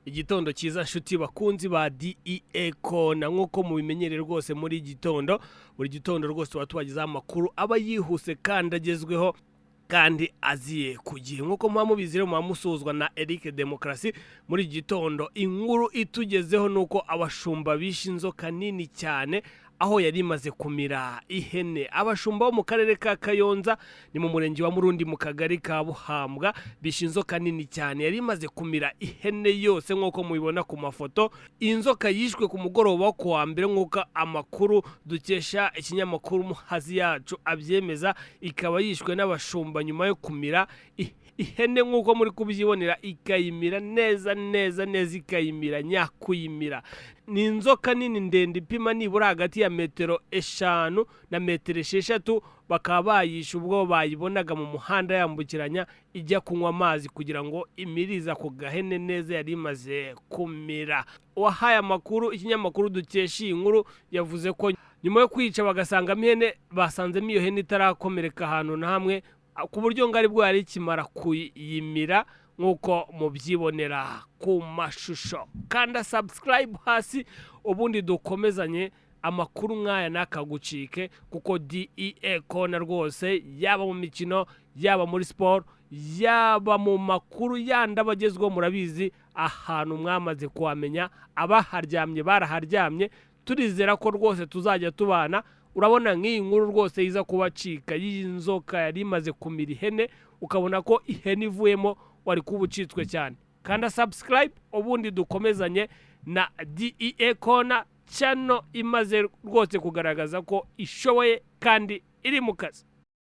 Igitondo cyiza nshuti bakunzi ba DEA Kona nkuko mubimenyere rwose muri gitondo buri gitondo rwose watubagiza amakuru aba yihuse kandi agezweho kandi aziye kugihe nkuko muba musuzwa na Eric Demokrasi muri gitondo inkuru itugezeho nuko abashumba bishe inzoka nini cyane aho yari imaze kumira ihene. Abashumba bo mu karere ka Kayonza ni mu Murenge wa Murundi mu Kagari ka Buhabwa bishe inzoka nini cyane yari imaze kumira ihene yose nkuko mubibona ku mafoto. Inzoka yishwe ku mugoroba ku wa Mbere nkuko amakuru dukesha ikinyamakuru MUHAZIYACU abyemeza, ikaba yishwe n'abashumba nyuma yo kumira ihene nkuko muri kubyibonera, ikayimira neza ikayimira nyakuyimira. Ni inzoka nini ndende ipima nibura hagati ya metero 5 na metero 6, bakaba bayishe ubwo bayibonaga mu muhanda yambukiranya ijya kunywa amazi kugira ngo imiriza ku gahene neza yari imaze kumira. Wahaye amakuru ikinyamakuru dukesha inkuru yavuze ko nyuma yo kwica bagasanga ihene basanzemo iyo hene itarakomereka ahantu na hamwe ku buryo ngari bwo yari kimara kuyimira nkuko mubyibonera ku mashusho. Kanda subscribe hasi ubundi dukomezanye amakuru nkaya nakagucike kuko DEA Kona rwose yaba mu mikino yaba muri sport yaba mu makuru yandi abagezweho murabizi ahantu mwamaze kuhamenya abaharyamye baraharyamye. Turizera ko rwose tuzajya tubana. Urabona nk'iyi nkuru rwose iza kubacika y'inzoka yari imaze kumira ihene ukabona ko ihene ivuyemo wari kubucitswe cyane. Kanda subscribe ubundi dukomezanye na DEA Kona channel imaze rwose kugaragaza ko ishoboye kandi iri mu kazi.